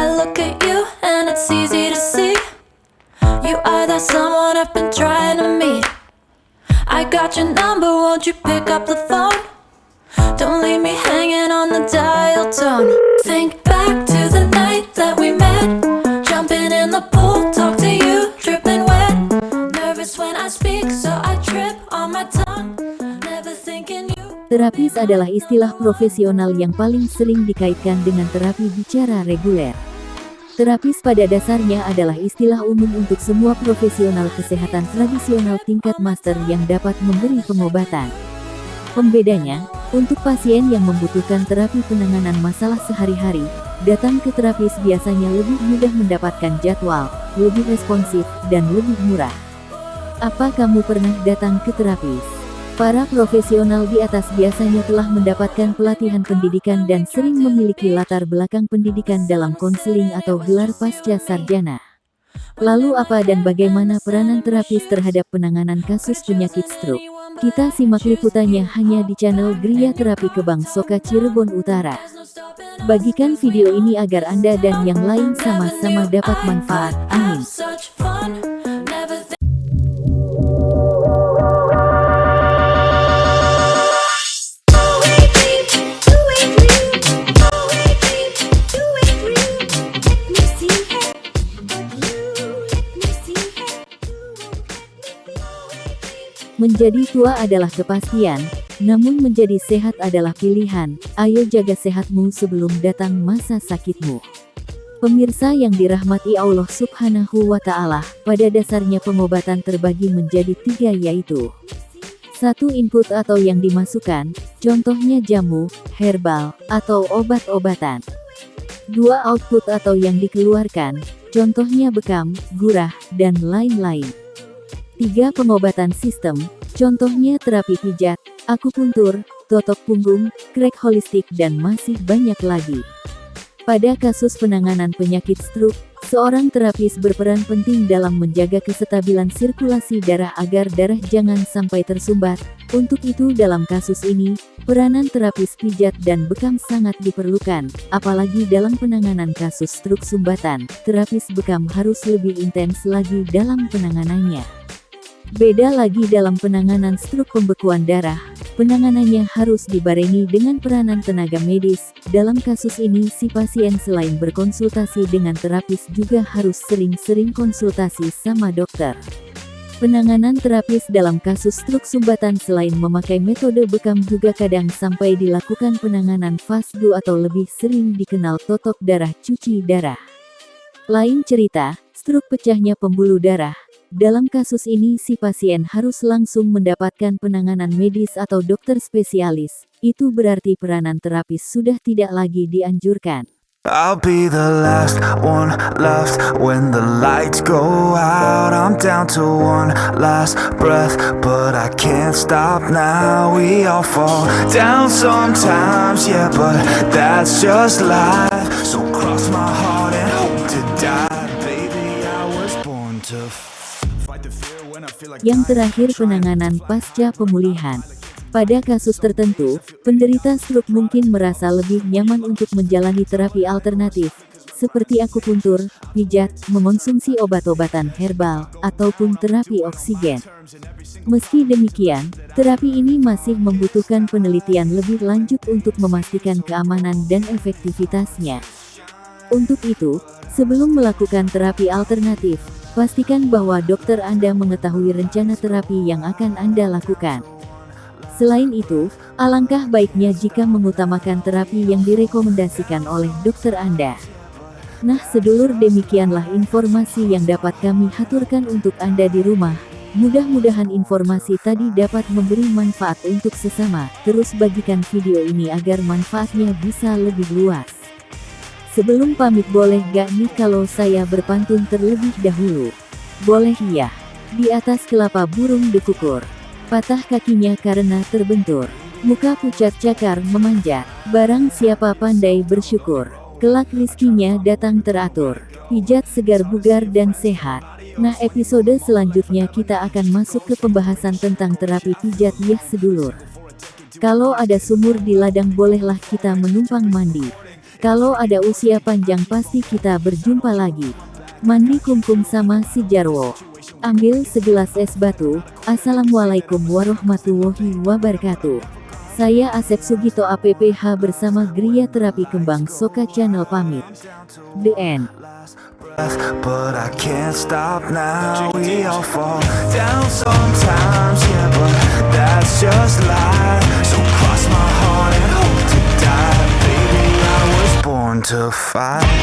I look at you and it's easy to see. You are that someone I've been trying to meet. I got your number, won't you pick up the phone? Don't leave me hanging on the dial tone. Think back to the night that we met. Jumping in the pool, talk to you, dripping wet. Nervous when I speak, so I trip on my tongue. Never thinking you. Terapis adalah istilah profesional yang paling sering dikaitkan dengan terapi bicara reguler. Terapis pada dasarnya adalah istilah umum untuk semua profesional kesehatan tradisional tingkat master yang dapat memberi pengobatan. Pembedanya, untuk pasien yang membutuhkan terapi penanganan masalah sehari-hari, datang ke terapis biasanya lebih mudah mendapatkan jadwal, lebih responsif, dan lebih murah. Apa kamu pernah datang ke terapis? Para profesional di atas biasanya telah mendapatkan pelatihan pendidikan dan sering memiliki latar belakang pendidikan dalam konseling atau gelar pasca sarjana. Lalu apa dan bagaimana peranan terapis terhadap penanganan kasus penyakit stroke? Kita simak liputannya hanya di channel Gria Terapi Kebang Soka Cirebon Utara. Bagikan video ini agar Anda dan yang lain sama-sama dapat manfaat. Amin. Menjadi tua adalah kepastian, namun menjadi sehat adalah pilihan. Ayo jaga sehatmu sebelum datang masa sakitmu. Pemirsa yang dirahmati Allah Subhanahu wa Ta'ala, pada dasarnya pengobatan terbagi menjadi 3 yaitu 1. Input atau yang dimasukkan, contohnya jamu, herbal, atau obat-obatan. 2. Output atau yang dikeluarkan, contohnya bekam, gurah, dan lain-lain. 3. Pengobatan sistem, contohnya terapi pijat, akupuntur, totok punggung, crack holistik dan masih banyak lagi. Pada kasus penanganan penyakit stroke, seorang terapis berperan penting dalam menjaga kestabilan sirkulasi darah agar darah jangan sampai tersumbat. Untuk itu dalam kasus ini, peranan terapis pijat dan bekam sangat diperlukan, apalagi dalam penanganan kasus stroke sumbatan, terapis bekam harus lebih intens lagi dalam penanganannya. Beda lagi dalam penanganan stroke pembekuan darah, penanganannya harus dibarengi dengan peranan tenaga medis. Dalam kasus ini si pasien selain berkonsultasi dengan terapis juga harus sering-sering konsultasi sama dokter. Penanganan terapis dalam kasus stroke sumbatan selain memakai metode bekam juga kadang sampai dilakukan penanganan FASDU atau lebih sering dikenal totok darah cuci darah. Lain cerita, stroke pecahnya pembuluh darah. Dalam kasus ini si pasien harus langsung mendapatkan penanganan medis atau dokter spesialis. Itu berarti peranan terapis sudah tidak lagi dianjurkan. I'll be the last one left when the lights go out. I'm down to one last breath, but I can't stop now. We all fall down sometimes, yeah, but that's just life. So cross my heart and hope to die. Baby, I was born to fight the fear when I feel like. Yang terakhir, penanganan pasca pemulihan. Pada kasus tertentu, penderita stroke mungkin merasa lebih nyaman untuk menjalani terapi alternatif, seperti akupuntur, pijat, mengonsumsi obat-obatan herbal, ataupun terapi oksigen. Meski demikian, terapi ini masih membutuhkan penelitian lebih lanjut untuk memastikan keamanan dan efektivitasnya. Untuk itu, sebelum melakukan terapi alternatif, pastikan bahwa dokter Anda mengetahui rencana terapi yang akan Anda lakukan. Selain itu, alangkah baiknya jika mengutamakan terapi yang direkomendasikan oleh dokter Anda. Nah sedulur, demikianlah informasi yang dapat kami haturkan untuk Anda di rumah. Mudah-mudahan informasi tadi dapat memberi manfaat untuk sesama. Terus bagikan video ini agar manfaatnya bisa lebih luas. Sebelum pamit, boleh gak nih kalau saya berpantun terlebih dahulu? Boleh ya. Di atas kelapa burung dikukur, patah kakinya karena terbentur. Muka pucat cakar memanjat. Barang siapa pandai bersyukur, kelak rizkinya datang teratur. Pijat segar bugar dan sehat. Nah episode selanjutnya kita akan masuk ke pembahasan tentang terapi pijat ya sedulur. Kalau ada sumur di ladang bolehlah kita menumpang mandi. Kalau ada usia panjang pasti kita berjumpa lagi. Mandi kumkum sama si Jarwo. Ambil segelas es batu. Assalamualaikum warahmatullahi wabarakatuh. Saya Asep Sugito APPH bersama Gria Terapi Kembang Soka Channel pamit. The end. But I can't stop now. We all fall down sometimes, yeah, but that's just life. So cross my heart and hope to die. Baby, I was born to fight.